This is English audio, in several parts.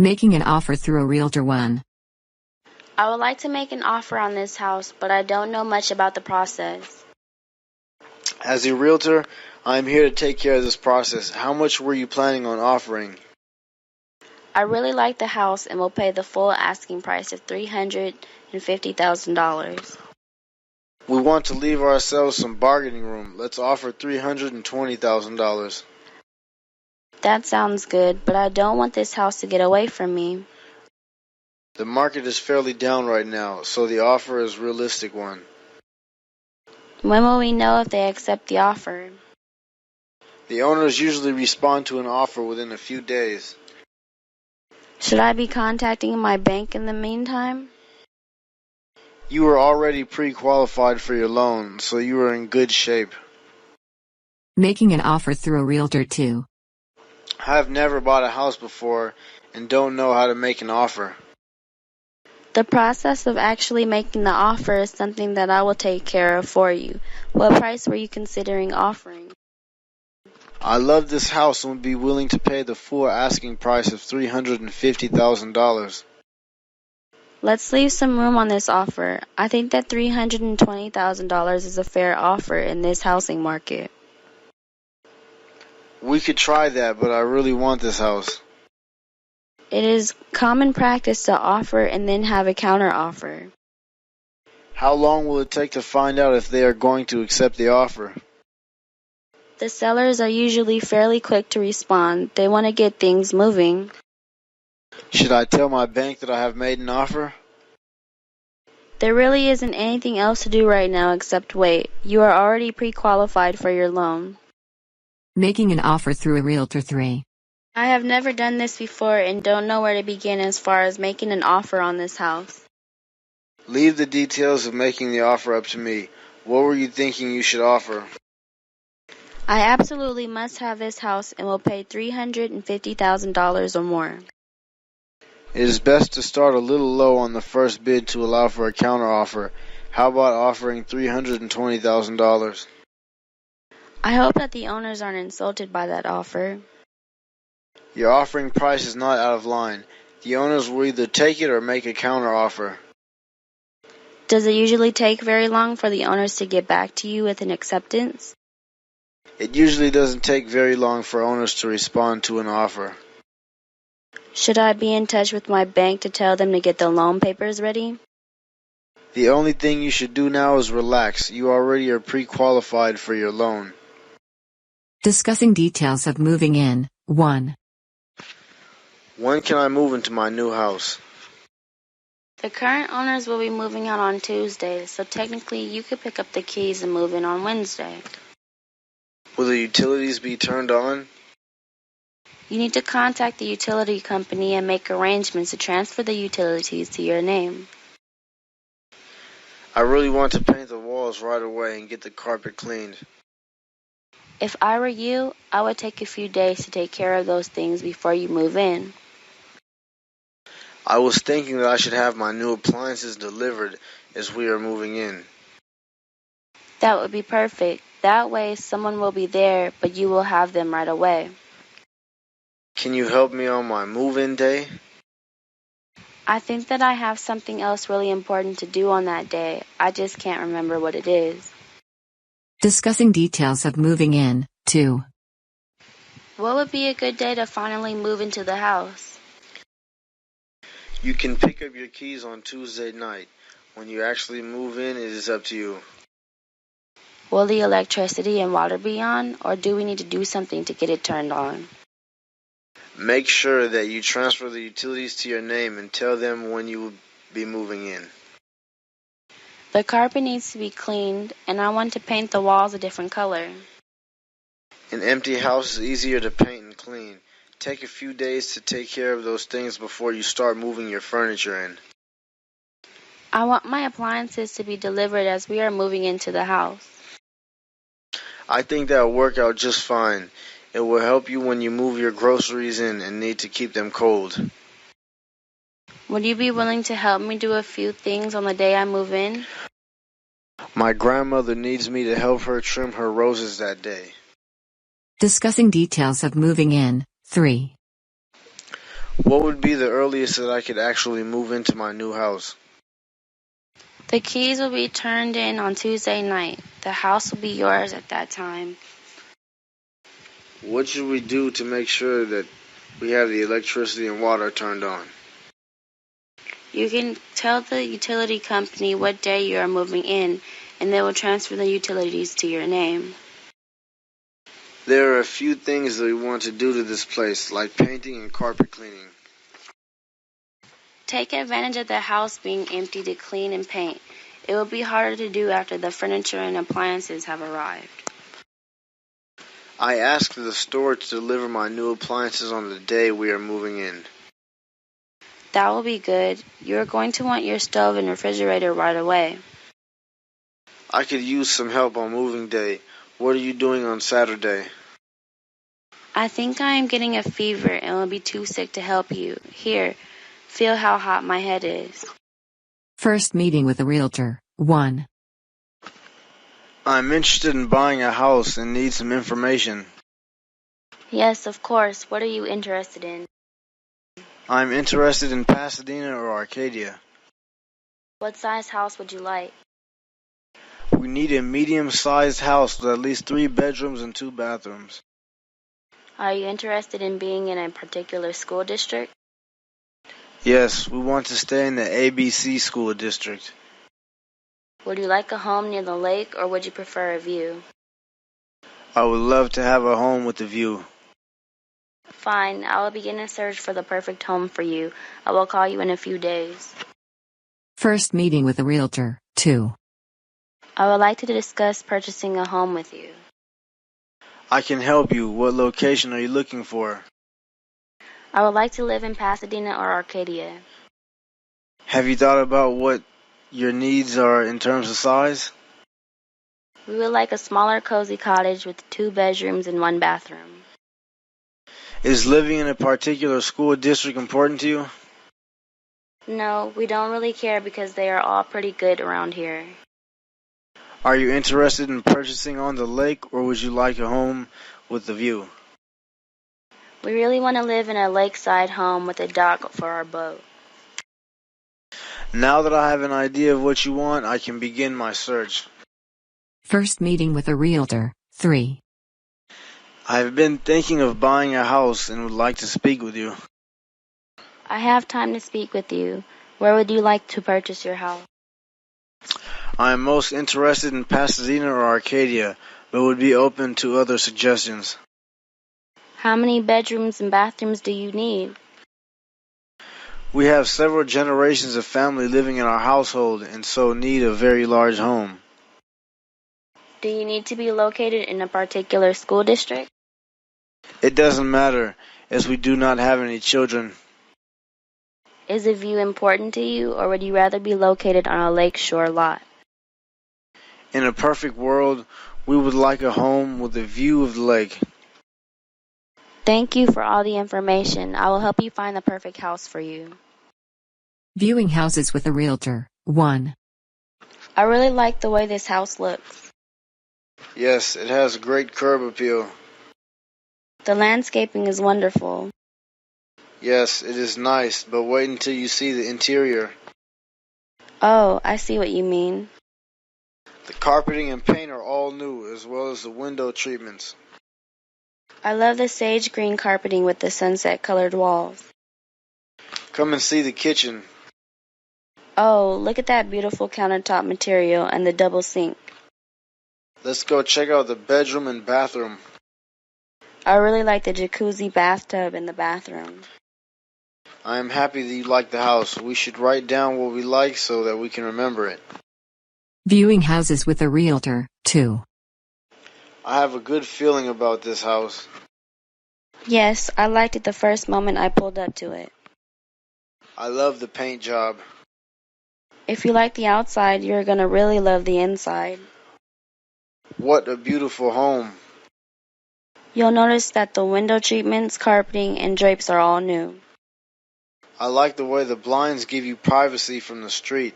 Making an offer through a realtor 1. I would like to make an offer on this house, but I don't know much about the process. As a realtor, I am here to take care of this process. How much were you planning on offering? I really like the house and will pay the full asking price of $350,000. We want to leave ourselves some bargaining room. Let's offer $320,000. That sounds good, but I don't want this house to get away from me. The market is fairly down right now, so the offer is a realistic one. When will we know if they accept the offer? The owners usually respond to an offer within a few days. Should I be contacting my bank in the meantime? You are already pre-qualified for your loan, so you are in good shape. Making an offer through a realtor 2. I have never bought a house before and don't know how to make an offer. The process of actually making the offer is something that I will take care of for you. What price were you considering offering? I love this house and would be willing to pay the full asking price of $350,000. Let's leave some room on this offer. I think that $320,000 is a fair offer in this housing market. We could try that, but I really want this house. It is common practice to offer and then have a counter offer. How long will it take to find out if they are going to accept the offer? The sellers are usually fairly quick to respond. They want to get things moving. Should I tell my bank that I have made an offer? There really isn't anything else to do right now except wait. You are already pre-qualified for your loan. Making an offer through a realtor 3. I have never done this before and don't know where to begin as far as making an offer on this house. Leave the details of making the offer up to me. What were you thinking you should offer? I absolutely must have this house and will pay $350,000 or more. It is best to start a little low on the first bid to allow for a counteroffer. How about offering $320,000? I hope that the owners aren't insulted by that offer. Your offering price is not out of line. The owners will either take it or make a counteroffer. Does it usually take very long for the owners to get back to you with an acceptance? It usually doesn't take very long for owners to respond to an offer. Should I be in touch with my bank to tell them to get the loan papers ready? The only thing you should do now is relax. You already are pre-qualified for your loan. Discussing details of moving in 1. When can I move into my new house? The current owners will be moving out on Tuesday, so technically you could pick up the keys and move in on Wednesday. Will the utilities be turned on? You need to contact the utility company and make arrangements to transfer the utilities to your name. I really want to paint the walls right away and get the carpet cleaned. If I were you, I would take a few days to take care of those things before you move in. I was thinking that I should have my new appliances delivered as we are moving in. That would be perfect. That way someone will be there, but you will have them right away. Can you help me on my move-in day? I think that I have something else really important to do on that day. I just can't remember what it is. Discussing details of moving in 2. What would be a good day to finally move into the house? You can pick up your keys on Tuesday night. When you actually move in, it is up to you. Will the electricity and water be on, or do we need to do something to get it turned on? Make sure that you transfer the utilities to your name and tell them when you will be moving in. The carpet needs to be cleaned, and I want to paint the walls a different color. An empty house is easier to paint and clean. Take a few days to take care of those things before you start moving your furniture in. I want my appliances to be delivered as we are moving into the house. I think that will work out just fine. It will help you when you move your groceries in and need to keep them cold. Would you be willing to help me do a few things on the day I move in? My grandmother needs me to help her trim her roses that day. Discussing details of moving in 3. What would be the earliest that I could actually move into my new house? The keys will be turned in on Tuesday night. The house will be yours at that time. What should we do to make sure that we have the electricity and water turned on? You can tell the utility company what day you are moving in, and they will transfer the utilities to your name. There are a few things that we want to do to this place, like painting and carpet cleaning. Take advantage of the house being empty to clean and paint. It will be harder to do after the furniture and appliances have arrived. I asked the store to deliver my new appliances on the day we are moving in. That will be good. You are going to want your stove and refrigerator right away. I could use some help on moving day. What are you doing on Saturday? I think I am getting a fever and will be too sick to help you. Here, feel how hot my head is. First meeting with a realtor. 1. I'm interested in buying a house and need some information. Yes, of course. What are you interested in? I'm interested in Pasadena or Arcadia. What size house would you like? We need a medium-sized house with at least 3 bedrooms and 2 bathrooms. Are you interested in being in a particular school district? Yes, we want to stay in the ABC school district. Would you like a home near the lake or would you prefer a view? I would love to have a home with a view. Fine, I will begin a search for the perfect home for you. I will call you in a few days. First meeting with a realtor. 2. I would like to discuss purchasing a home with you. I can help you. What location are you looking for? I would like to live in Pasadena or Arcadia. Have you thought about what your needs are in terms of size? We would like a smaller, cozy cottage with 2 bedrooms and 1 bathroom. Is living in a particular school district important to you? No, we don't really care because they are all pretty good around here. Are you interested in purchasing on the lake, or would you like a home with a view? We really want to live in a lakeside home with a dock for our boat. Now that I have an idea of what you want, I can begin my search. First meeting with a realtor. 3. I have been thinking of buying a house and would like to speak with you. I have time to speak with you. Where would you like to purchase your house? I am most interested in Pasadena or Arcadia, but would be open to other suggestions. How many bedrooms and bathrooms do you need? We have several generations of family living in our household and so need a very large home. Do you need to be located in a particular school district? It doesn't matter, as we do not have any children. Is a view important to you, or would you rather be located on a lakeshore lot? In a perfect world, we would like a home with a view of the lake. Thank you for all the information. I will help you find the perfect house for you. Viewing houses with a realtor. 1. I really like the way this house looks. Yes, it has great curb appeal. The landscaping is wonderful. Yes, it is nice, but wait until you see the interior. Oh, I see what you mean. The carpeting and paint are all new, as well as the window treatments. I love the sage green carpeting with the sunset-colored walls. Come and see the kitchen. Oh, look at that beautiful countertop material and the double sink. Let's go check out the bedroom and bathroom. I really like the jacuzzi bathtub in the bathroom. I am happy that you like the house. We should write down what we like so that we can remember it. Viewing houses with a realtor. 2. I have a good feeling about this house. Yes, I liked it the first moment I pulled up to it. I love the paint job. If you like the outside, you're going to really love the inside. What a beautiful home. You'll notice that the window treatments, carpeting, and drapes are all new. I like the way the blinds give you privacy from the street.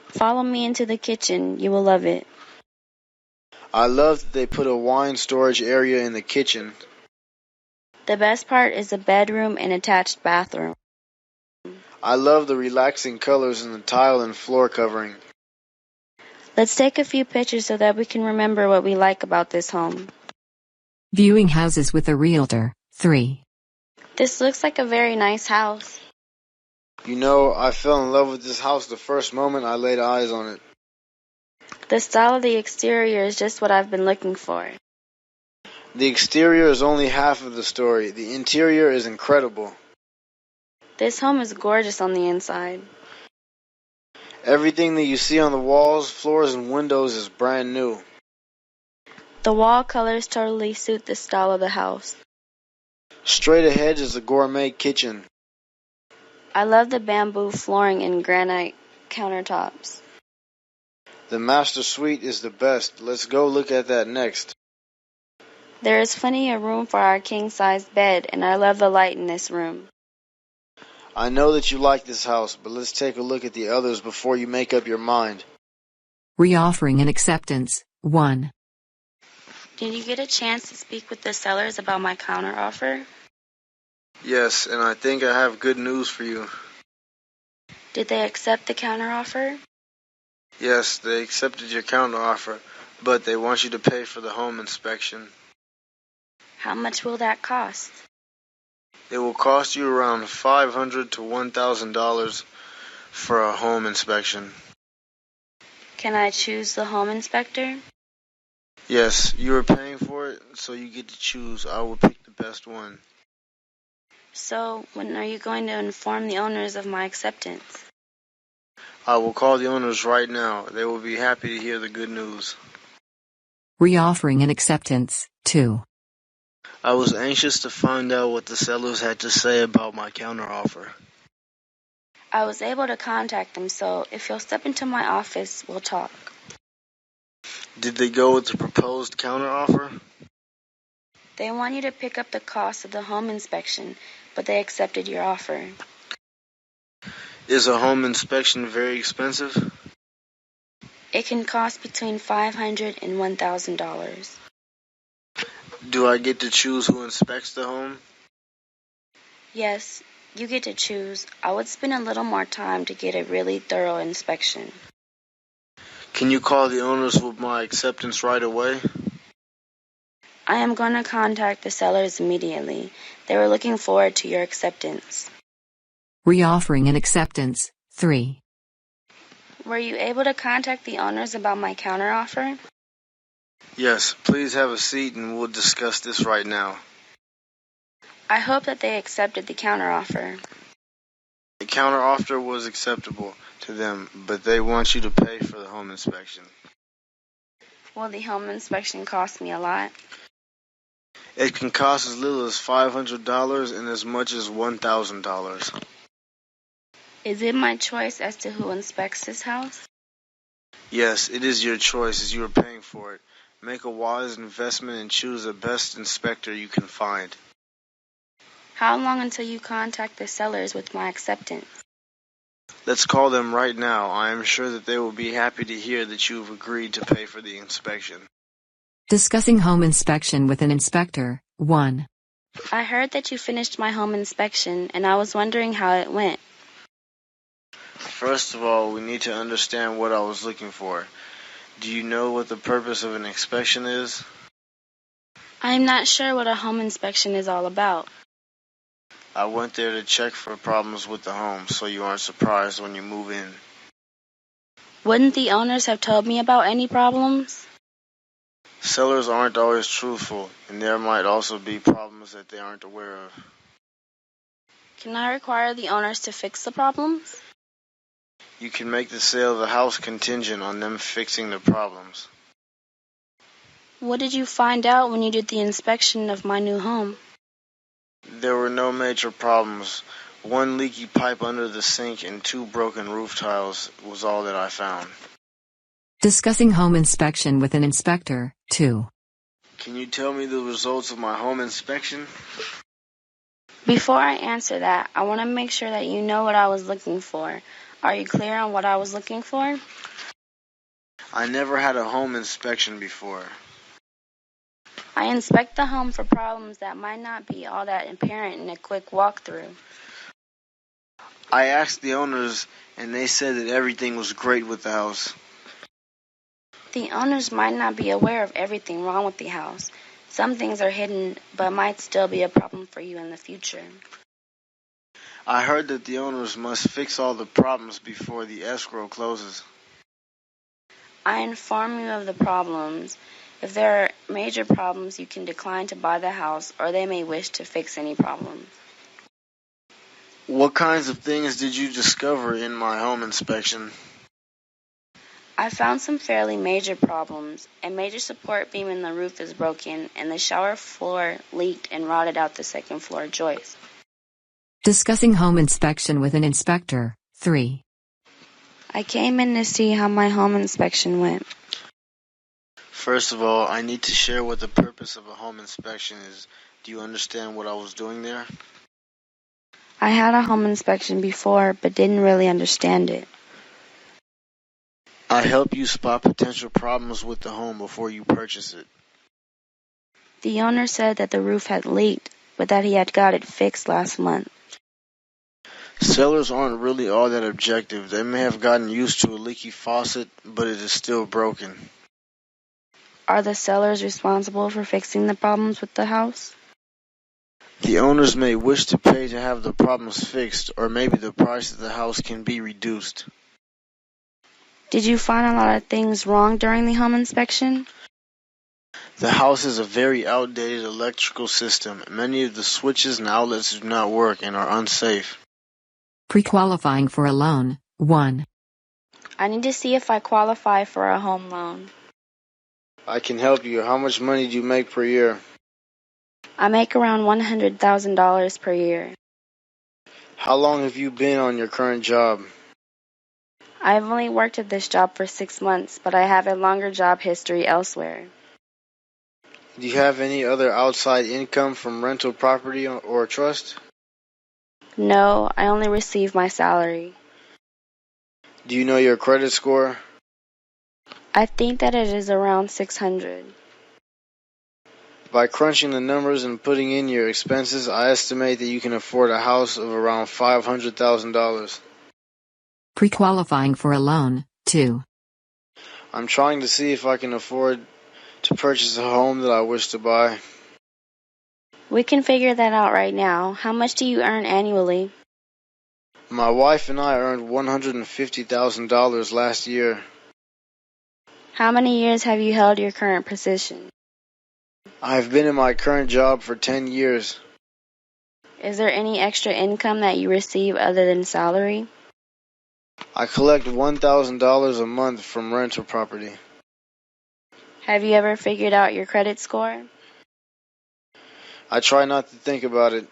Follow me into the kitchen. You will love it. I love that they put a wine storage area in the kitchen. The best part is the bedroom and attached bathroom. I love the relaxing colors in the tile and floor covering. Let's take a few pictures so that we can remember what we like about this home. Viewing houses with a realtor. 3. This looks like a very nice house. You know, I fell in love with this house the first moment I laid eyes on it. The style of the exterior is just what I've been looking for. The exterior is only half of the story. The interior is incredible. This home is gorgeous on the inside. Everything that you see on the walls, floors, and windows is brand new. The wall colors totally suit the style of the house. Straight ahead is the gourmet kitchen. I love the bamboo flooring and granite countertops. The master suite is the best. Let's go look at that next. There is plenty of room for our king-size bed, and I love the light in this room. I know that you like this house, but let's take a look at the others before you make up your mind. Reoffering and acceptance. 1. Did you get a chance to speak with the sellers about my counteroffer? Yes, and I think I have good news for you. Did they accept the counteroffer? Yes, they accepted your counteroffer, but they want you to pay for the home inspection. How much will that cost? It will cost you around $500 to $1,000 for a home inspection. Can I choose the home inspector? Yes, you are paying for it, so you get to choose. I will pick the best one. So, when are you going to inform the owners of my acceptance? I will call the owners right now. They will be happy to hear the good news. Reoffering and acceptance. 2. I was anxious to find out what the sellers had to say about my counteroffer. I was able to contact them, so if you'll step into my office, we'll talk. Did they go with the proposed counteroffer? They want you to pick up the cost of the home inspection, but they accepted your offer. Is a home inspection very expensive? It can cost between $500 and $1,000. Do I get to choose who inspects the home? Yes, you get to choose. I would spend a little more time to get a really thorough inspection. Can you call the owners with my acceptance right away? I am going to contact the sellers immediately. They were looking forward to your acceptance. Reoffering and acceptance. 3. Were you able to contact the owners about my counteroffer? Yes, please have a seat and we'll discuss this right now. I hope that they accepted the counteroffer. The counteroffer was acceptable to them, but they want you to pay for the home inspection. Will the home inspection cost me a lot? It can cost as little as $500 and as much as $1,000. Is it my choice as to who inspects this house? Yes, it is your choice as you are paying for it. Make a wise investment and choose the best inspector you can find. How long until you contact the sellers with my acceptance? Let's call them right now. I am sure that they will be happy to hear that you have agreed to pay for the inspection. Discussing home inspection with an inspector. 1. I heard that you finished my home inspection, and I was wondering how it went. First of all, we need to understand what I was looking for. Do you know what the purpose of an inspection is? I'm not sure what a home inspection is all about. I went there to check for problems with the home, so you aren't surprised when you move in. Wouldn't the owners have told me about any problems? Sellers aren't always truthful, and there might also be problems that they aren't aware of. Can I require the owners to fix the problems? You can make the sale of the house contingent on them fixing the problems. What did you find out when you did the inspection of my new home? There were no major problems. One leaky pipe under the sink and 2 broken roof tiles was all that I found. Discussing home inspection with an inspector. 2. Can you tell me the results of my home inspection? Before I answer that, I want to make sure that you know what I was looking for. Are you clear on what I was looking for? I never had a home inspection before. I inspect the home for problems that might not be all that apparent in a quick walkthrough. I asked the owners, and they said that everything was great with the house. The owners might not be aware of everything wrong with the house. Some things are hidden, but might still be a problem for you in the future. I heard that the owners must fix all the problems before the escrow closes. I inform you of the problems. If there are major problems, you can decline to buy the house, or they may wish to fix any problems. What kinds of things did you discover in my home inspection? I found some fairly major problems. A major support beam in the roof is broken, and the shower floor leaked and rotted out the second floor joist. Discussing home inspection with an inspector. 3. I came in to see how my home inspection went. First of all, I need to share what the purpose of a home inspection is. Do you understand what I was doing there? I had a home inspection before, but didn't really understand it. I help you spot potential problems with the home before you purchase it. The owner said that the roof had leaked, but that he had got it fixed last month. Sellers aren't really all that objective. They may have gotten used to a leaky faucet, but it is still broken. Are the sellers responsible for fixing the problems with the house? The owners may wish to pay to have the problems fixed, or maybe the price of the house can be reduced. Did you find a lot of things wrong during the home inspection? The house has a very outdated electrical system. Many of the switches and outlets do not work and are unsafe. Pre-qualifying for a loan. 1. I need to see if I qualify for a home loan. I can help you. How much money do you make per year? I make around $100,000 per year. How long have you been on your current job? I've only worked at this job for 6 months, but I have a longer job history elsewhere. Do you have any other outside income from rental property or trust? No, I only receive my salary. Do you know your credit score? I think that it is around 600. By crunching the numbers and putting in your expenses, I estimate that you can afford a house of around $500,000. Pre-qualifying for a loan. 2. I'm trying to see if I can afford to purchase a home that I wish to buy. We can figure that out right now. How much do you earn annually? My wife and I earned $150,000 last year. How many years have you held your current position? I've been in my current job for 10 years. Is there any extra income that you receive other than salary? I collect $1,000 a month from rental property. Have you ever figured out your credit score? I try not to think about it.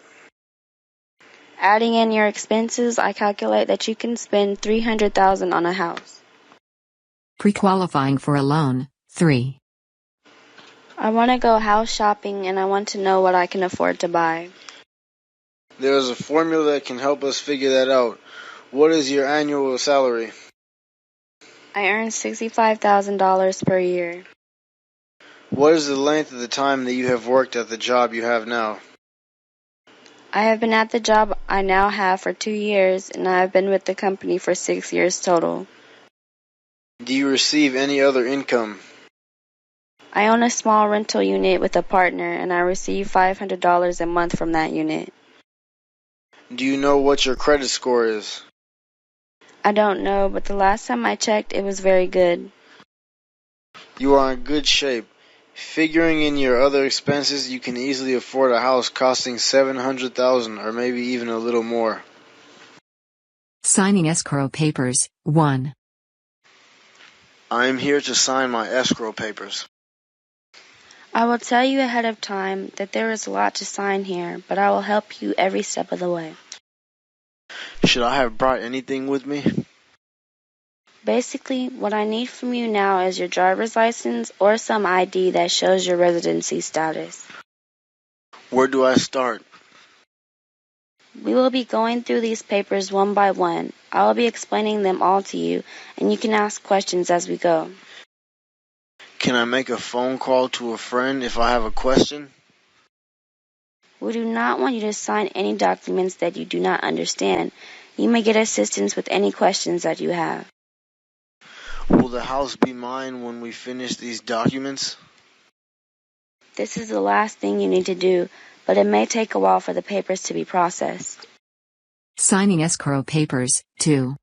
Adding in your expenses, I calculate that you can spend $300,000 on a house. Pre-qualifying for a loan. 3. I want to go house shopping and I want to know what I can afford to buy. There is a formula that can help us figure that out. What is your annual salary? I earn $65,000 per year. What is the length of the time that you have worked at the job you have now? I have been at the job I now have for 2 years, and I have been with the company for 6 years total. Do you receive any other income? I own a small rental unit with a partner, and I receive $500 a month from that unit. Do you know what your credit score is? I don't know, but the last time I checked, it was very good. You are in good shape. Figuring in your other expenses, you can easily afford a house costing $700,000 or maybe even a little more. Signing escrow papers. 1. I am here to sign my escrow papers. I will tell you ahead of time that there is a lot to sign here, but I will help you every step of the way. Should I have brought anything with me? Basically, what I need from you now is your driver's license or some ID that shows your residency status. Where do I start? We will be going through these papers one by one. I will be explaining them all to you, and you can ask questions as we go. Can I make a phone call to a friend if I have a question? We do not want you to sign any documents that you do not understand. You may get assistance with any questions that you have. Will the house be mine when we finish these documents? This is the last thing you need to do, but it may take a while for the papers to be processed. Signing escrow papers, 2.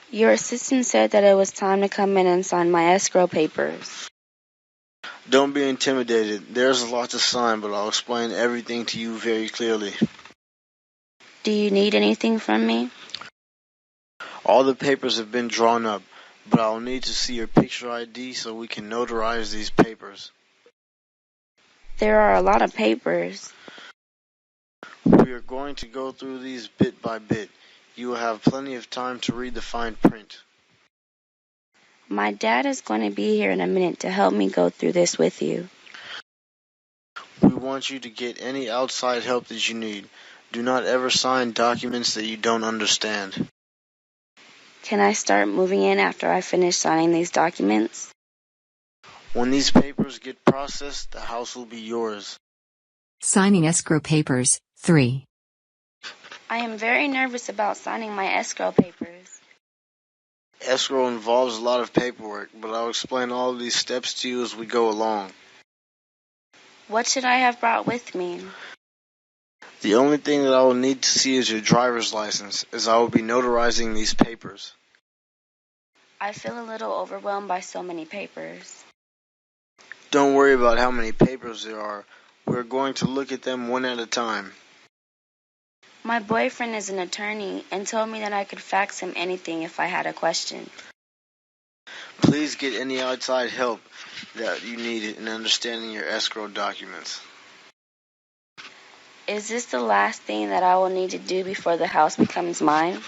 Your assistant said that it was time to come in and sign my escrow papers. Don't be intimidated. There's a lot to sign, but I'll explain everything to you very clearly. Do you need anything from me? All the papers have been drawn up, but I'll need to see your picture ID so we can notarize these papers. There are a lot of papers. We are going to go through these bit by bit. You will have plenty of time to read the fine print. My dad is going to be here in a minute to help me go through this with you. We want you to get any outside help that you need. Do not ever sign documents that you don't understand. Can I start moving in after I finish signing these documents? When these papers get processed, the house will be yours. Signing escrow papers, 3. I am very nervous about signing my escrow papers. Escrow involves a lot of paperwork, but I'll explain all of these steps to you as we go along. What should I have brought with me? The only thing that I will need to see is your driver's license, as I will be notarizing these papers. I feel a little overwhelmed by so many papers. Don't worry about how many papers there are. We're going to look at them one at a time. My boyfriend is an attorney and told me that I could fax him anything if I had a question. Please get any outside help that you need in understanding your escrow documents. Is this the last thing that I will need to do before the house becomes mine?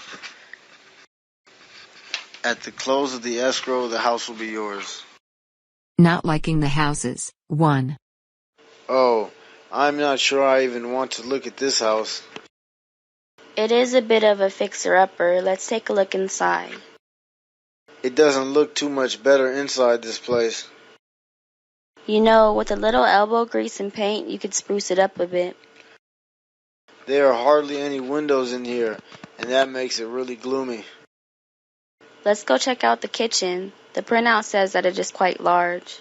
At the close of the escrow, the house will be yours. Not liking the houses, 1. Oh, I'm not sure I even want to look at this house. It is a bit of a fixer-upper. Let's take a look inside. It doesn't look too much better inside this place. You know, with a little elbow grease and paint, you could spruce it up a bit. There are hardly any windows in here, and that makes it really gloomy. Let's go check out the kitchen. The printout says that it is quite large.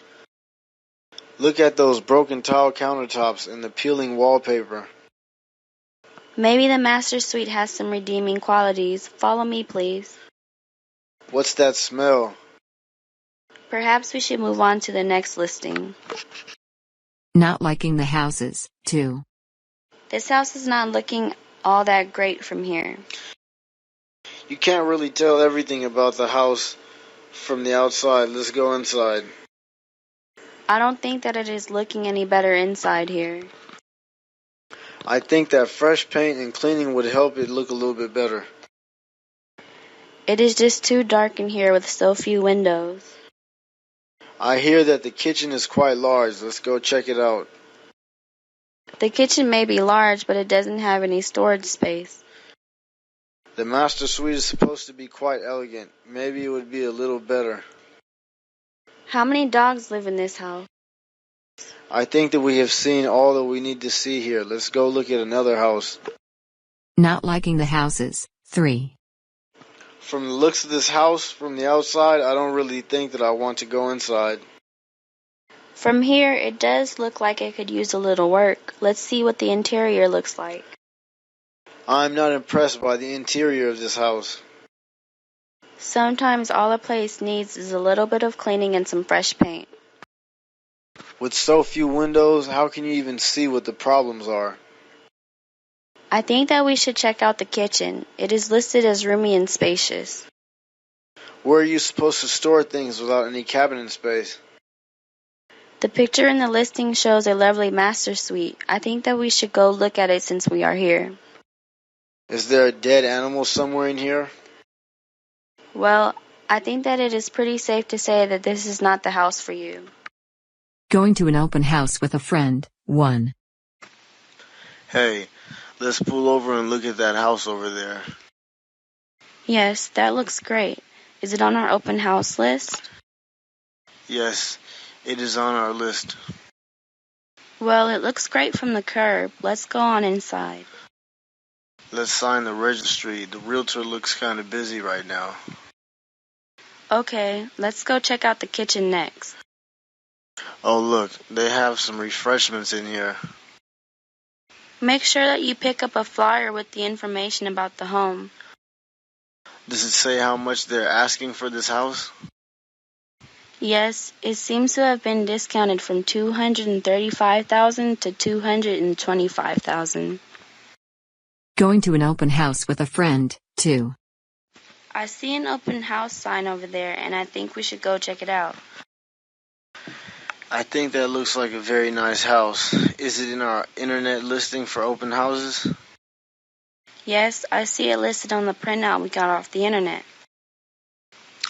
Look at those broken tile countertops and the peeling wallpaper. Maybe the master suite has some redeeming qualities. Follow me, please. What's that smell? Perhaps we should move on to the next listing. Not liking the houses, 2. This house is not looking all that great from here. You can't really tell everything about the house from the outside. Let's go inside. I don't think that it is looking any better inside here. I think that fresh paint and cleaning would help it look a little bit better. It is just too dark in here with so few windows. I hear that the kitchen is quite large. Let's go check it out. The kitchen may be large, but it doesn't have any storage space. The master suite is supposed to be quite elegant. Maybe it would be a little better. How many dogs live in this house? I think that we have seen all that we need to see here. Let's go look at another house. Not liking the houses, 3. From the looks of this house, from the outside, I don't really think that I want to go inside. From here, it does look like it could use a little work. Let's see what the interior looks like. I'm not impressed by the interior of this house. Sometimes all a place needs is a little bit of cleaning and some fresh paint. With so few windows, how can you even see what the problems are? I think that we should check out the kitchen. It is listed as roomy and spacious. Where are you supposed to store things without any cabinet space? The picture in the listing shows a lovely master suite. I think that we should go look at it since we are here. Is there a dead animal somewhere in here? Well, I think that it is pretty safe to say that this is not the house for you. Going to an open house with a friend, 1. Hey, let's pull over and look at that house over there. Yes, that looks great. Is it on our open house list? Yes, it is on our list. Well, it looks great from the curb. Let's go on inside. Let's sign the registry. The realtor looks kind of busy right now. Okay, let's go check out the kitchen next. Oh look, they have some refreshments in here. Make sure that you pick up a flyer with the information about the home. Does it say how much they're asking for this house? Yes, it seems to have been discounted from $235,000 to $225,000. Going to an open house with a friend, 2. I see an open house sign over there, and I think we should go check it out. I think that looks like a very nice house. Is it in our internet listing for open houses? Yes, I see it listed on the printout we got off the internet.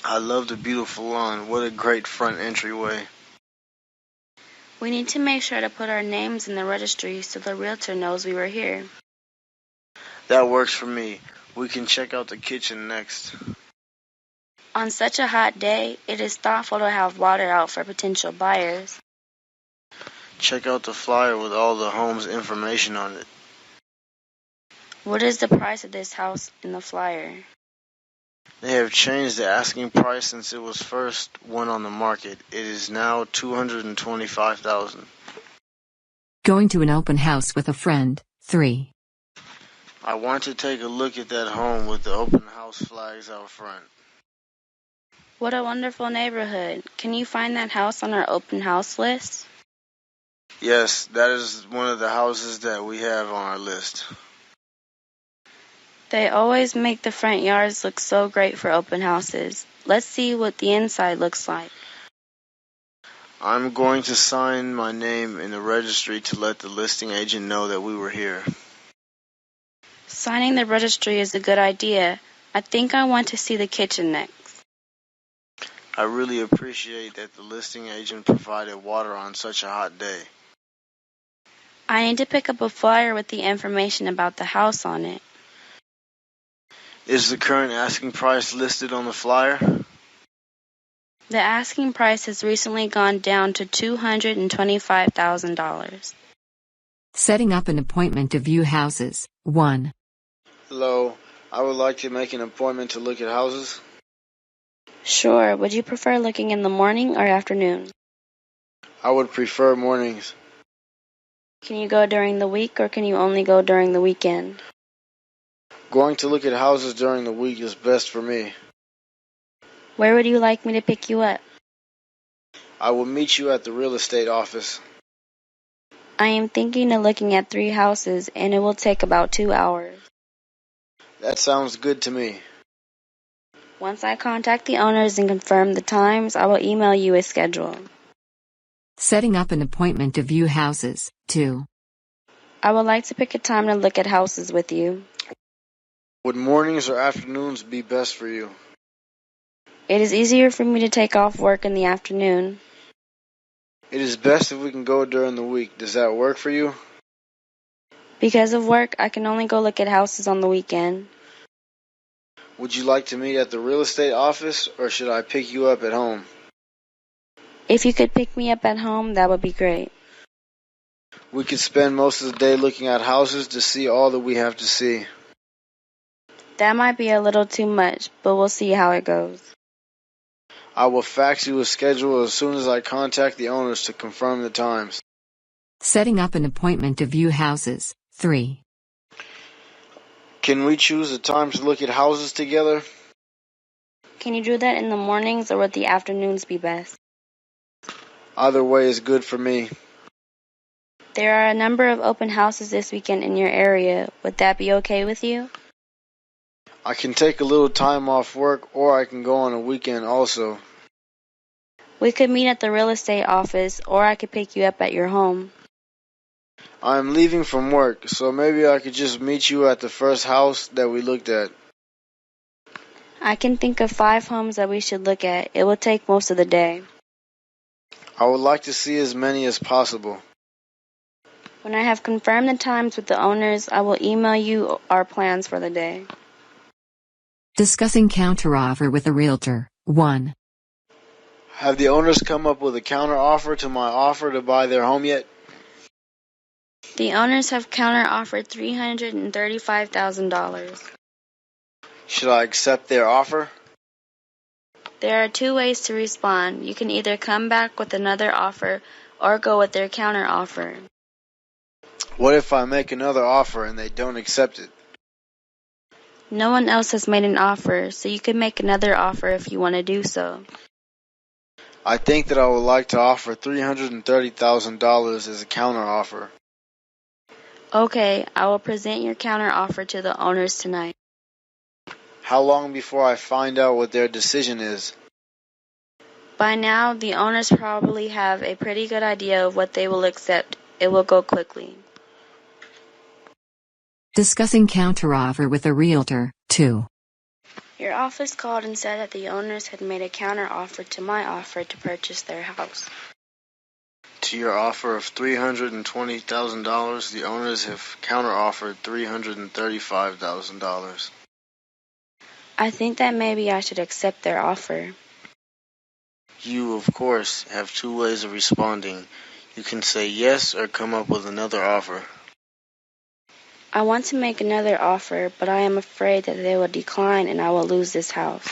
I love the beautiful lawn. What a great front entryway. We need to make sure to put our names in the registry so the realtor knows we were here. That works for me. We can check out the kitchen next. On such a hot day, it is thoughtful to have water out for potential buyers. Check out the flyer with all the home's information on it. What is the price of this house in the flyer? They have changed the asking price since it was first one on the market. It is now $225,000. Going to an open house with a friend, 3. I want to take a look at that home with the open house flags out front. What a wonderful neighborhood. Can you find that house on our open house list? Yes, that is one of the houses that we have on our list. They always make the front yards look so great for open houses. Let's see what the inside looks like. I'm going to sign my name in the registry to let the listing agent know that we were here. Signing the registry is a good idea. I think I want to see the kitchen next. I really appreciate that the listing agent provided water on such a hot day. I need to pick up a flyer with the information about the house on it. Is the current asking price listed on the flyer? The asking price has recently gone down to $225,000. Setting up an appointment to view houses, 1. Hello, I would like to make an appointment to look at houses. Sure. Would you prefer looking in the morning or afternoon? I would prefer mornings. Can you go during the week or can you only go during the weekend? Going to look at houses during the week is best for me. Where would you like me to pick you up? I will meet you at the real estate office. I am thinking of looking at 3 houses and it will take about 2 hours. That sounds good to me. Once I contact the owners and confirm the times, I will email you a schedule. Setting up an appointment to view houses, 2. I would like to pick a time to look at houses with you. Would mornings or afternoons be best for you? It is easier for me to take off work in the afternoon. It is best if we can go during the week. Does that work for you? Because of work, I can only go look at houses on the weekend. Would you like to meet at the real estate office, or should I pick you up at home? If you could pick me up at home, that would be great. We could spend most of the day looking at houses to see all that we have to see. That might be a little too much, but we'll see how it goes. I will fax you a schedule as soon as I contact the owners to confirm the times. Setting up an appointment to view houses, 3. Can we choose a time to look at houses together? Can you do that in the mornings or would the afternoons be best? Either way is good for me. There are a number of open houses this weekend in your area. Would that be okay with you? I can take a little time off work, or I can go on a weekend also. We could meet at the real estate office, or I could pick you up at your home. I'm leaving from work, so maybe I could just meet you at the first house that we looked at. I can think of 5 homes that we should look at. It will take most of the day. I would like to see as many as possible. When I have confirmed the times with the owners, I will email you our plans for the day. Discussing counteroffer with a realtor, 1. Have the owners come up with a counter offer to my offer to buy their home yet? The owners have counter-offered $335,000. Should I accept their offer? There are two ways to respond. You can either come back with another offer or go with their counter-offer. What if I make another offer and they don't accept it? No one else has made an offer, so you can make another offer if you want to do so. I think that I would like to offer $330,000 as a counter offer. Okay, I will present your counter offer to the owners tonight. How long before I find out what their decision is? By now, the owners probably have a pretty good idea of what they will accept. It will go quickly. Discussing counteroffer with a realtor 2. Your office called and said that the owners had made a counter offer to my offer to purchase their house. To your offer of $320,000, the owners have counter-offered $335,000. I think that maybe I should accept their offer. You, of course, have two ways of responding. You can say yes or come up with another offer. I want to make another offer, but I am afraid that they will decline and I will lose this house.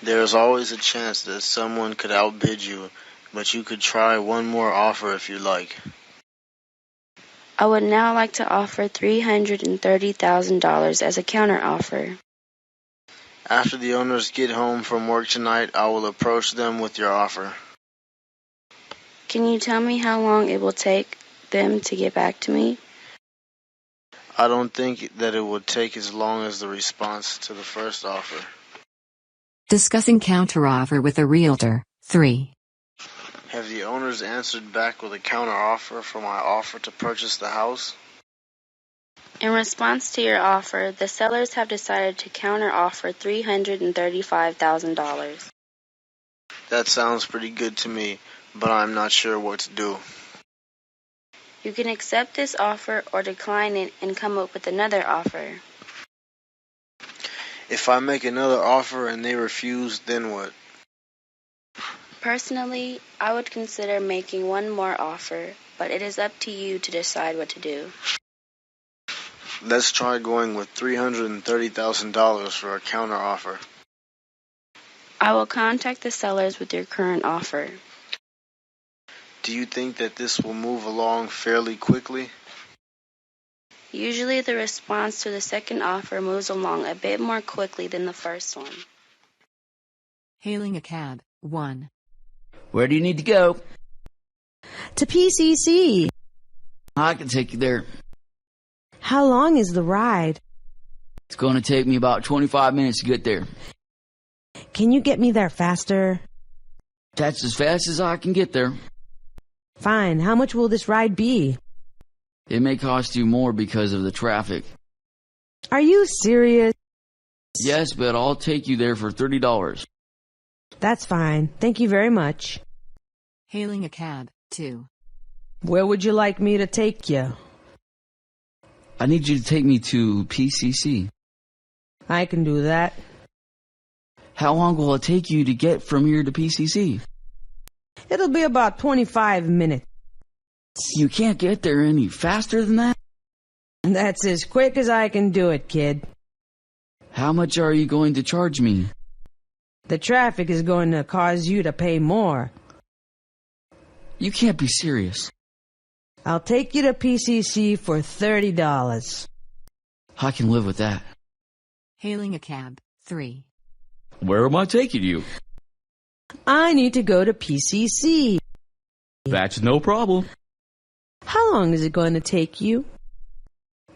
There is always a chance that someone could outbid you, but you could try one more offer if you like. I would now like to offer $330,000 as a counter offer. After the owners get home from work tonight, I will approach them with your offer. Can you tell me how long it will take them to get back to me? I don't think that it would take as long as the response to the first offer. Discussing counteroffer with a realtor 3. Have the owners answered back with a counter offer for my offer to purchase the house? In response to your offer, the sellers have decided to counter offer $335,000. That sounds pretty good to me, but I'm not sure what to do. You can accept this offer or decline it and come up with another offer. If I make another offer and they refuse, then what? Personally, I would consider making one more offer, but it is up to you to decide what to do. Let's try going with $330,000 for a counter offer. I will contact the sellers with your current offer. Do you think that this will move along fairly quickly? Usually the response to the second offer moves along a bit more quickly than the first one. Hailing a cab 1. Where do you need to go? To PCC. I can take you there. How long is the ride? It's going to take me about 25 minutes to get there. Can you get me there faster? That's as fast as I can get there. Fine. How much will this ride be? It may cost you more because of the traffic. Are you serious? Yes, but I'll take you there for $30. That's fine. Thank you very much. Hailing a cab 2. Where would you like me to take you? I need you to take me to PCC. I can do that. How long will it take you to get from here to PCC? It'll be about 25 minutes. You can't get there any faster than that? That's as quick as I can do it, kid. How much are you going to charge me? The traffic is going to cause you to pay more. You can't be serious. I'll take you to PCC for $30. I can live with that. Hailing a cab 3. Where am I taking you? I need to go to PCC. That's no problem. How long is it going to take you?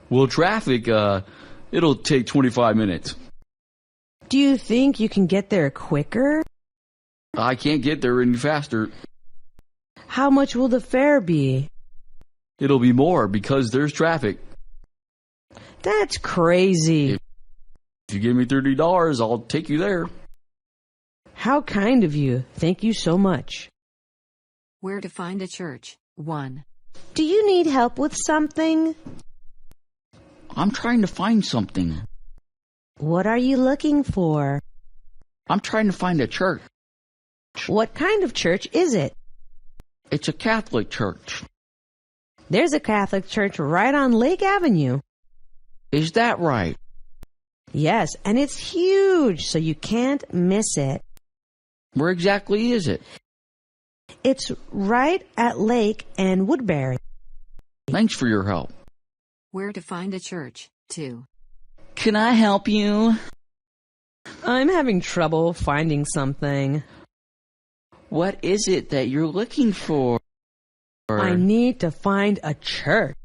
Well, traffic, it'll take 25 minutes. Do you think you can get there quicker? I can't get there any faster. How much will the fare be? It'll be more because there's traffic. That's crazy. If you give me $30, I'll take you there. How kind of you. Thank you so much. Where to find a church 1. Do you need help with something? I'm trying to find something. What are you looking for? I'm trying to find a church. What kind of church is it? It's a Catholic church. There's a Catholic church right on Lake Avenue. Is that right? Yes, and it's huge, so you can't miss it. Where exactly is it? It's right at Lake and Woodbury. Thanks for your help. Where to find a church 2. Can I help you? I'm having trouble finding something. What is it that you're looking for? I need to find a church.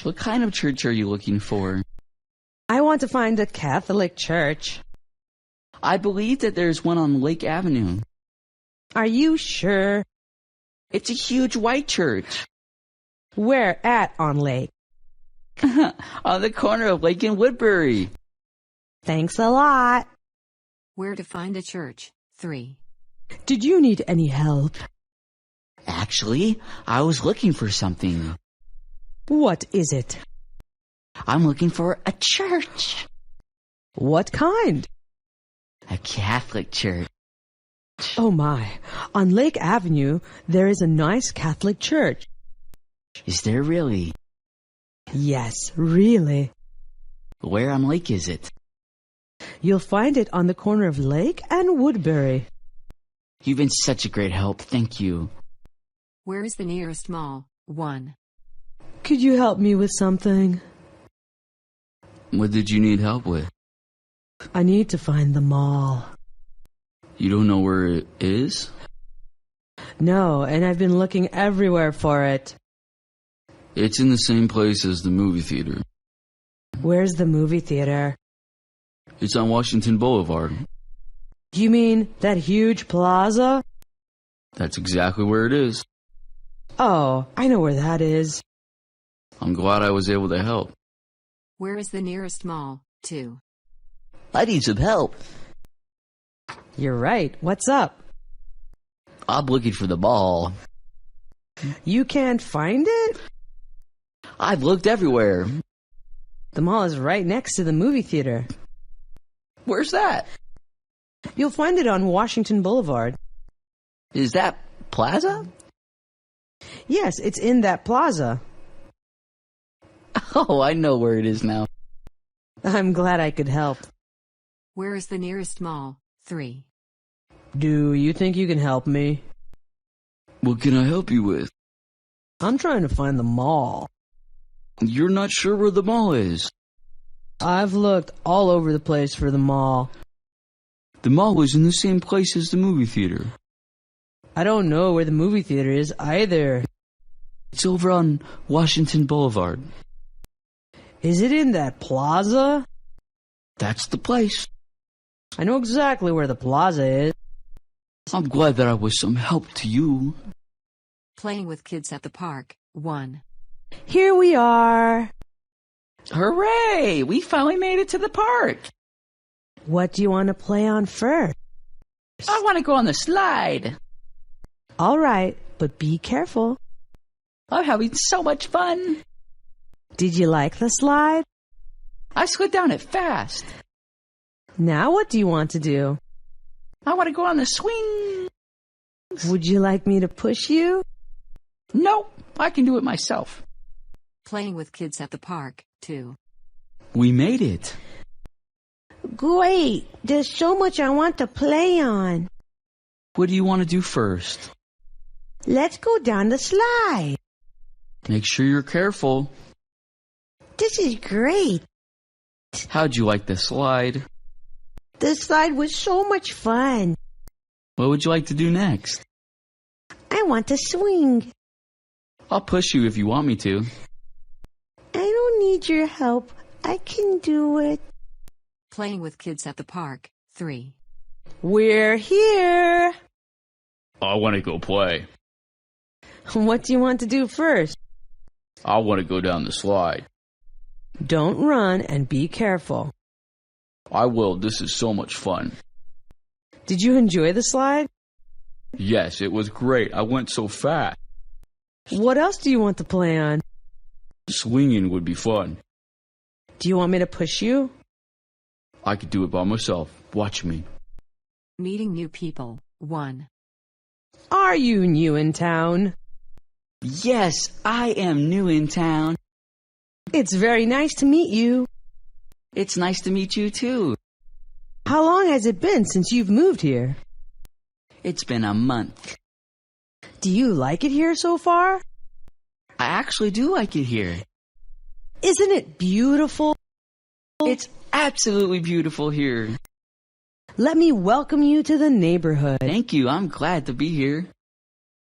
What kind of church are you looking for? I want to find a Catholic church. I believe that there's one on Lake Avenue. Are you sure? It's a huge white church. Where at on Lake? On the corner of Lake and Woodbury. Thanks a lot. Where to find a church 3. Did you need any help? Actually, I was looking for something. What is it? I'm looking for a church. What kind? A Catholic church. Oh my, on Lake Avenue, there is a nice Catholic church. Is there really? Yes, really. Where on Lake is it? You'll find it on the corner of Lake and Woodbury. You've been such a great help. Thank you. Where is the nearest mall 1. Could you help me with something? What did you need help with? I need to find the mall. You don't know where it is? No, and I've been looking everywhere for it. It's in the same place as the movie theater. Where's the movie theater? It's on Washington Boulevard. You mean that huge plaza? That's exactly where it is. Oh, I know where that is. I'm glad I was able to help. Where is the nearest mall 2. I need some help. You're right. What's up? I'm looking for the mall. You can't find it? I've looked everywhere. The mall is right next to the movie theater. Where's that? You'll find it on Washington Boulevard. Is that Plaza? Yes, it's in that plaza. Oh, I know where it is now. I'm glad I could help. Where is the nearest mall 3. Do you think you can help me? What can I help you with? I'm trying to find the mall. You're not sure where the mall is. I've looked all over the place for the mall. The mall is in the same place as the movie theater. I don't know where the movie theater is either. It's over on Washington Boulevard. Is it in that plaza? That's the place. I know exactly where the plaza is. I'm glad that I was some help to you. Playing with kids at the park 1. Here we are. Hooray! We finally made it to the park. What do you want to play on first? I want to go on the slide. All right, but be careful. I'm having so much fun. Did you like the slide? I slid down it fast. Now what do you want to do? I want to go on the swing. Would you like me to push you? Nope, I can do it myself. Playing with kids at the park 2. We made it. Great. There's so much I want to play on. What do you want to do first? Let's go down the slide. Make sure you're careful. This is great. How'd you like the slide? The slide was so much fun. What would you like to do next? I want to swing. I'll push you if you want me to. I don't need your help. I can do it. Playing with kids at the park 3. We're here. I want to go play. What do you want to do first? I want to go down the slide. Don't run and be careful. I will. This is so much fun. Did you enjoy the slide? Yes, it was great. I went so fast. What else do you want to play on? Swinging would be fun. Do you want me to push you? I could do it by myself. Watch me. Meeting new people 1. Are you new in town? Yes, I am new in town. It's very nice to meet you. It's nice to meet you too. How long has it been since you've moved here? It's been a month. Do you like it here so far? I actually do like it here. Isn't it beautiful? It's absolutely beautiful here. Let me welcome you to the neighborhood. Thank you, I'm glad to be here.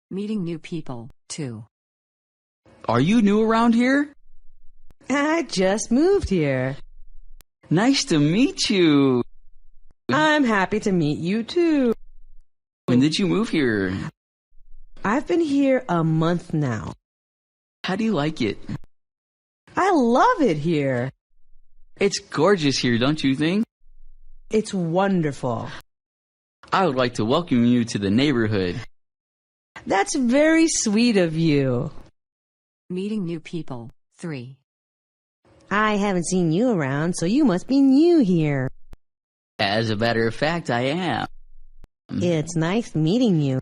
Meeting new people 2. Are you new around here? I just moved here. Nice to meet you. I'm happy to meet you too. When did you move here? I've been here a month now. How do you like it? I love it here. It's gorgeous here, don't you think? It's wonderful. I would like to welcome you to the neighborhood. That's very sweet of you. Meeting new people 3. I haven't seen you around, so you must be new here. As a matter of fact, I am. It's nice meeting you.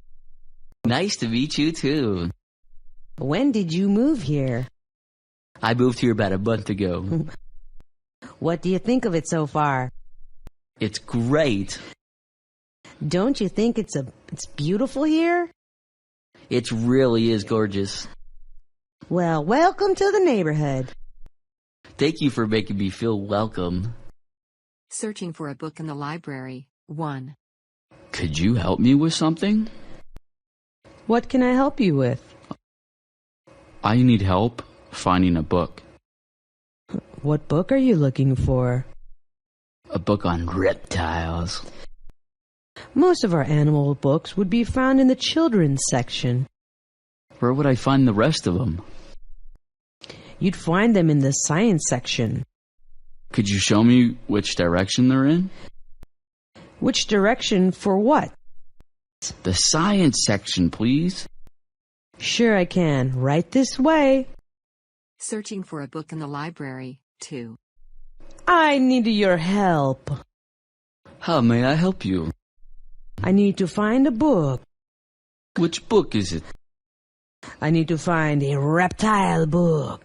Nice to meet you too. When did you move here? I moved here about a month ago. What do you think of it so far? It's great. Don't you think it's beautiful here? It really is gorgeous. Well, welcome to the neighborhood. Thank you for making me feel welcome. Searching for a book in the library 1. Could you help me with something? What can I help you with? I need help finding a book. What book are you looking for? A book on reptiles. Most of our animal books would be found in the children's section. Where would I find the rest of them? You'd find them in the science section. Could you show me which direction they're in? Which direction for what? The science section, please. Sure I can. Right this way. Searching for a book in the library 2. I need your help. How may I help you? I need to find a book. Which book is it? I need to find a reptile book.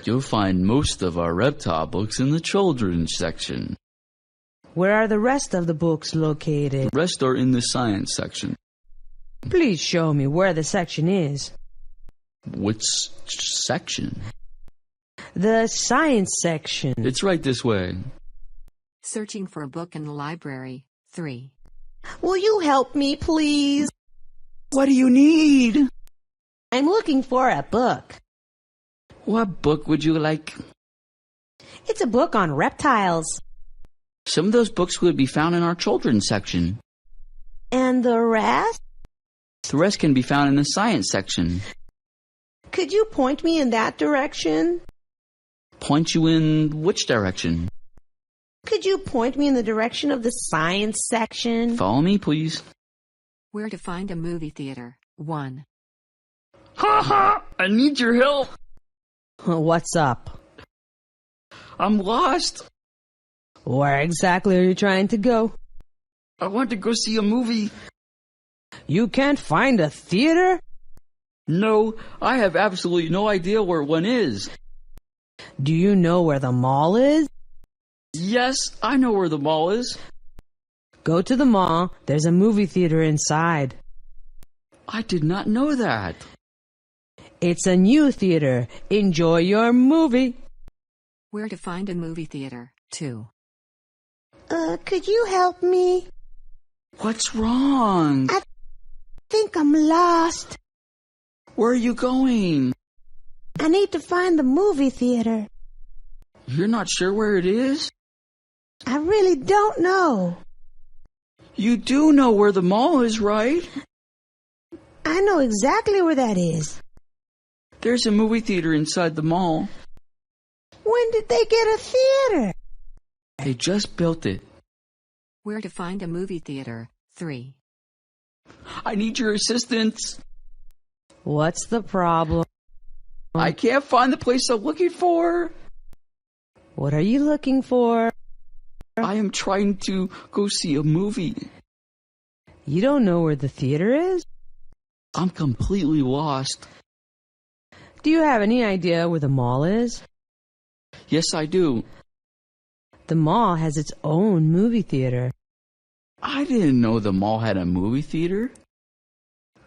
You'll find most of our reptile books in the children's section. Where are the rest of the books located? The rest are in the science section. Please show me where the section is. Which section? The science section. It's right this way. Searching for a book in the library 3. Will you help me, please? What do you need? I'm looking for a book. What book would you like? It's a book on reptiles. Some of those books would be found in our children's section. And the rest? The rest can be found in the science section. Could you point me in that direction? Point you in which direction? Could you point me in the direction of the science section? Follow me, please. Where to find a movie theater 1. Ha ha! I need your help. What's up? I'm lost. Where exactly are you trying to go? I want to go see a movie. You can't find a theater? No, I have absolutely no idea where one is. Do you know where the mall is? Yes, I know where the mall is. Go to the mall. There's a movie theater inside. I did not know that. It's a new theater. Enjoy your movie. Where to find a movie theater 2. Could you help me? What's wrong? I think I'm lost. Where are you going? I need to find the movie theater. You're not sure where it is? I really don't know. You do know where the mall is, right? I know exactly where that is. There's a movie theater inside the mall. When did they get a theater? They just built it. Where to find a movie theater 3. I need your assistance. What's the problem? I can't find the place I'm looking for. What are you looking for? I am trying to go see a movie. You don't know where the theater is? I'm completely lost. Do you have any idea where the mall is? Yes, I do. The mall has its own movie theater. I didn't know the mall had a movie theater.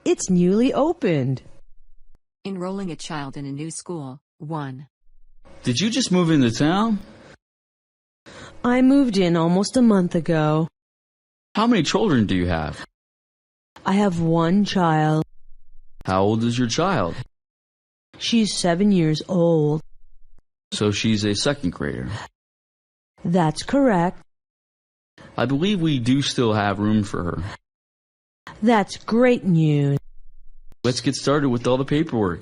It's newly opened. Enrolling a child in a new school. 1. Did you just move into town? I moved in almost a month ago. How many children do you have? I have one child. How old is your child? She's 7 years old. So she's a second grader. That's correct. I believe we do still have room for her. That's great news. Let's get started with all the paperwork.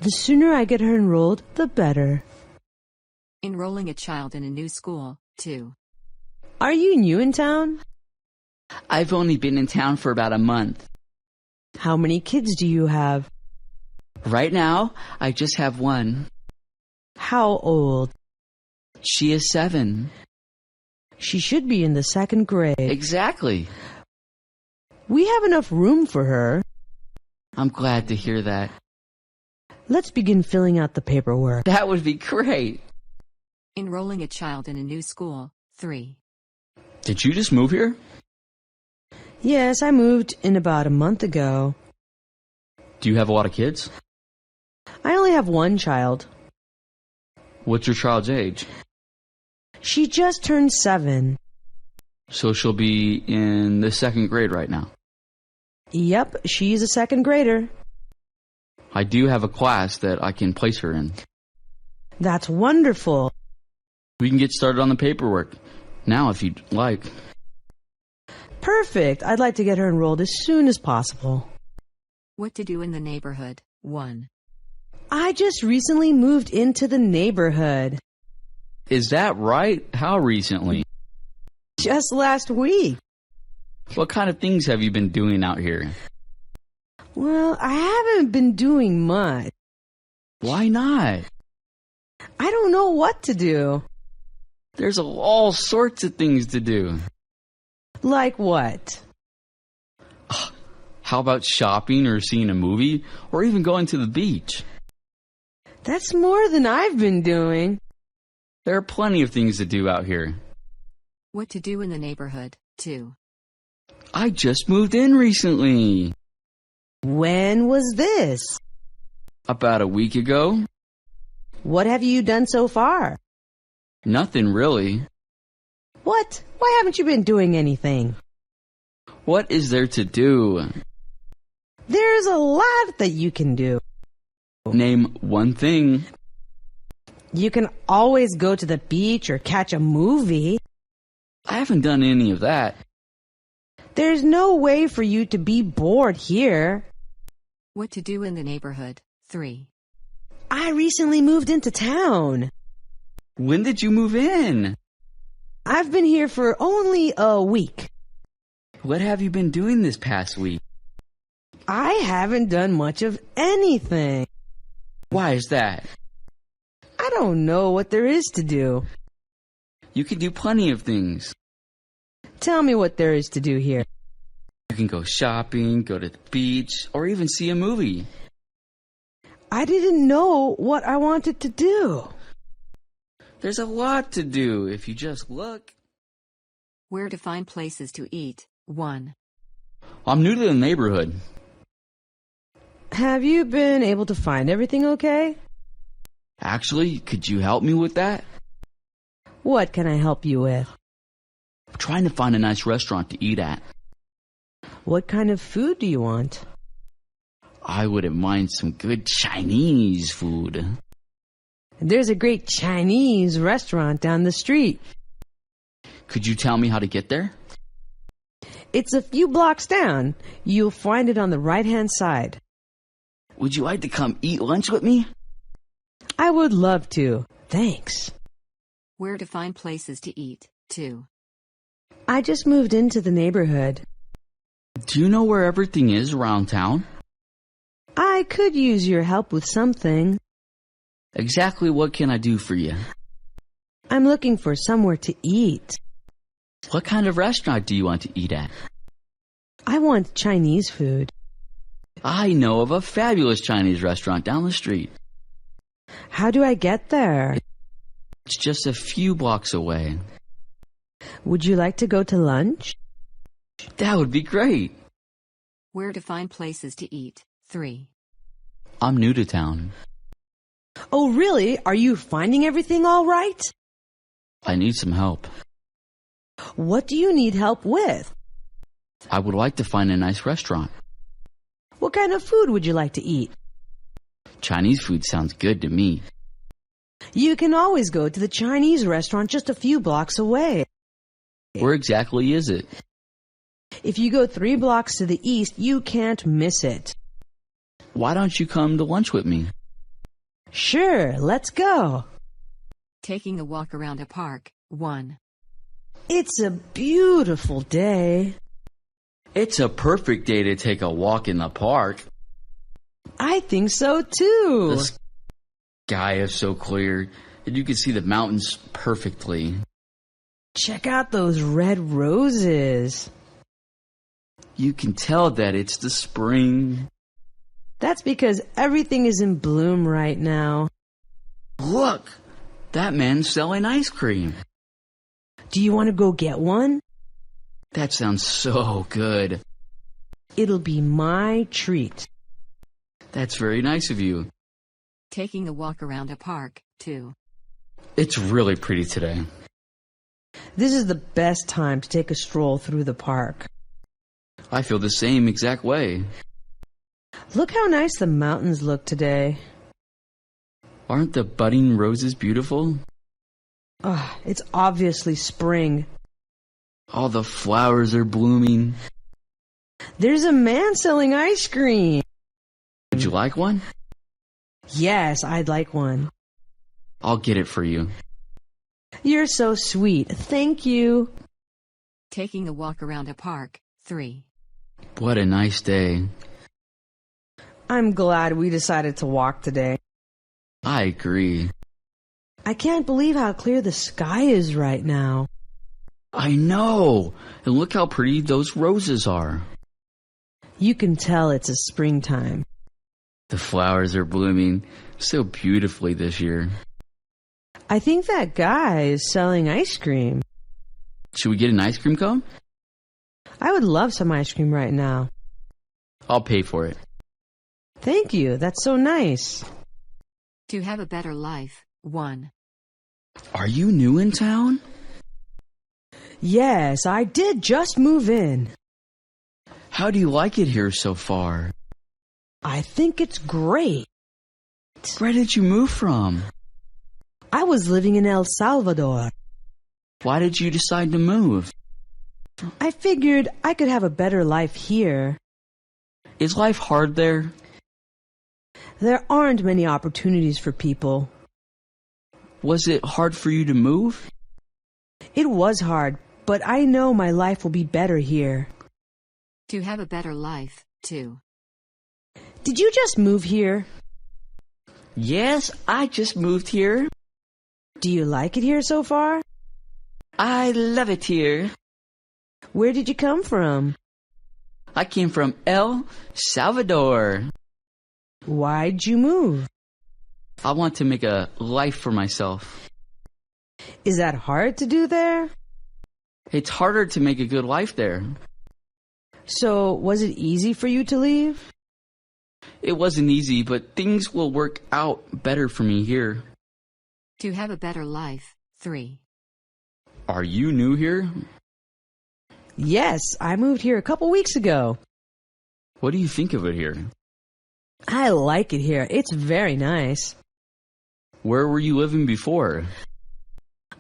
The sooner I get her enrolled, the better. Enrolling a child in a new school. 2. Are you new in town? I've only been in town for about a month. How many kids do you have? Right now, I just have one. How old? She is 7. She should be in the second grade. Exactly. We have enough room for her. I'm glad to hear that. Let's begin filling out the paperwork. That would be great. Enrolling a child in a new school. 3. Did you just move here? Yes, I moved in about a month ago. Do you have a lot of kids? I only have one child. What's your child's age? She just turned 7. So she'll be in the second grade right now. Yep, she's a second grader. I do have a class that I can place her in. That's wonderful. We can get started on the paperwork now if you'd like. Perfect. I'd like to get her enrolled as soon as possible. What to do in the neighborhood. 1. I just recently moved into the neighborhood. Is that right? How recently? Just last week. What kind of things have you been doing out here? Well, I haven't been doing much. Why not? I don't know what to do. There's all sorts of things to do. Like what? How about shopping or seeing a movie or even going to the beach? That's more than I've been doing. There are plenty of things to do out here. What to do in the neighborhood. 2. I just moved in recently. When was this? About a week ago. What have you done so far? Nothing really. What? Why haven't you been doing anything? What is there to do? There's a lot that you can do. Name one thing. You can always go to the beach or catch a movie. I haven't done any of that. There's no way for you to be bored here. What to do in the neighborhood. 3. I recently moved into town. When did you move in? I've been here for only a week. What have you been doing this past week? I haven't done much of anything. Why is that? I don't know what there is to do. You can do plenty of things. Tell me what there is to do here. You can go shopping, go to the beach, or even see a movie. I didn't know what I wanted to do. There's a lot to do if you just look. Where to find places to eat. 1. I'm new to the neighborhood. Have you been able to find everything okay? Actually, could you help me with that? What can I help you with? I'm trying to find a nice restaurant to eat at. What kind of food do you want? I wouldn't mind some good Chinese food. There's a great Chinese restaurant down the street. Could you tell me how to get there? It's a few blocks down. You'll find it on the right-hand side. Would you like to come eat lunch with me? I would love to. Thanks. Where to find places to eat. 2. I just moved into the neighborhood. Do you know where everything is around town? I could use your help with something. Exactly what can I do for you? I'm looking for somewhere to eat. What kind of restaurant do you want to eat at? I want Chinese food. I know of a fabulous Chinese restaurant down the street. How do I get there? It's just a few blocks away. Would you like to go to lunch? That would be great. Where to find places to eat. 3. I'm new to town. Oh, really? Are you finding everything all right? I need some help. What do you need help with? I would like to find a nice restaurant. What kind of food would you like to eat? Chinese food sounds good to me. You can always go to the Chinese restaurant just a few blocks away. Where exactly is it? If you go 3 blocks to the east, you can't miss it. Why don't you come to lunch with me? Sure, let's go. Taking a walk around a park. 1. It's a beautiful day. It's a perfect day to take a walk in the park. I think so too. The sky is so clear, and you can see the mountains perfectly. Check out those red roses. You can tell that it's the spring. That's because everything is in bloom right now. Look, that man's selling ice cream. Do you want to go get one? That sounds so good. It'll be my treat. That's very nice of you. Taking a walk around a park. 2. It's really pretty today. This is the best time to take a stroll through the park. I feel the same exact way. Look how nice the mountains look today. Aren't the budding roses beautiful? It's obviously spring. All the flowers are blooming. There's a man selling ice cream. Would you like one? Yes, I'd like one. I'll get it for you. You're so sweet. Thank you. Taking a walk around a park. 3. What a nice day. I'm glad we decided to walk today. I agree. I can't believe how clear the sky is right now. I know. And look how pretty those roses are. You can tell it's a springtime. The flowers are blooming so beautifully this year. I think that guy is selling ice cream. Should we get an ice cream cone? I would love some ice cream right now. I'll pay for it. Thank you. That's so nice. To have a better life. 1. Are you new in town? Yes, I did just move in. How do you like it here so far? I think it's great. Where did you move from? I was living in El Salvador. Why did you decide to move? I figured I could have a better life here. Is life hard there? There aren't many opportunities for people. Was it hard for you to move? It was hard, but I know my life will be better here. To have a better life. 2. Did you just move here? Yes, I just moved here. Do you like it here so far? I love it here. Where did you come from? I came from El Salvador. Why'd you move? I want to make a life for myself. Is that hard to do there? It's harder to make a good life there. So, was it easy for you to leave? It wasn't easy, but things will work out better for me here. To have a better life. 3. Are you new here? Yes, I moved here a couple weeks ago. What do you think of it here? I like it here. It's very nice. Where were you living before?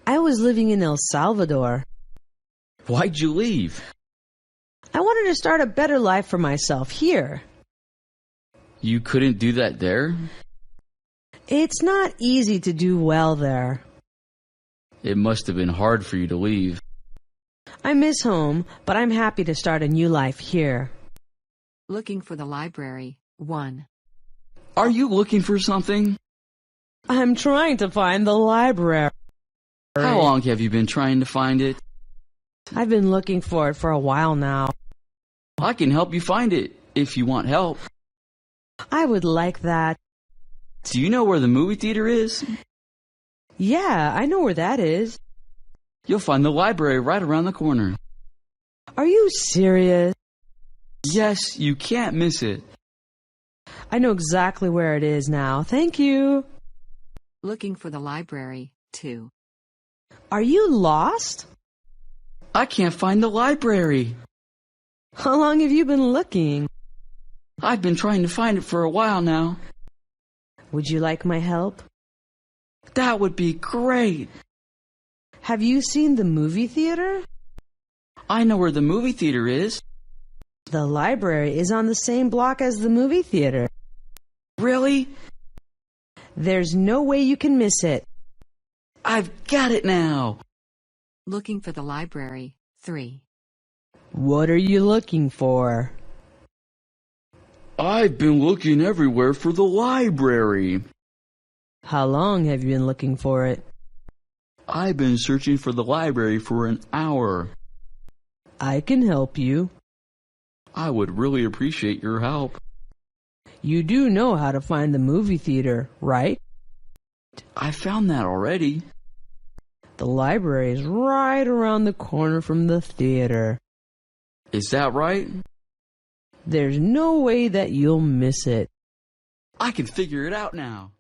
I was living in El Salvador. Why'd you leave? I wanted to start a better life for myself here. You couldn't do that there? It's not easy to do well there. It must have been hard for you to leave. I miss home, but I'm happy to start a new life here. Looking for the library. 1. Are you looking for something? I'm trying to find the library. How long have you been trying to find it? I've been looking for it for a while now. I can help you find it if you want help. I would like that. Do you know where the movie theater is? Yeah, I know where that is. You'll find the library right around the corner. Are you serious? Yes, you can't miss it. I know exactly where it is now. Thank you. Looking for the library 2. Are you lost? I can't find the library. How long have you been looking? I've been trying to find it for a while now. Would you like my help? That would be great. Have you seen the movie theater? I know where the movie theater is. The library is on the same block as the movie theater. Really? There's no way you can miss it. I've got it now. Looking for the library 3. What are you looking for? I've been looking everywhere for the library. How long have you been looking for it? I've been searching for the library for an hour. I can help you. I would really appreciate your help. You do know how to find the movie theater, right? I found that already. The library is right around the corner from the theater. Is that right? There's no way that you'll miss it. I can figure it out now.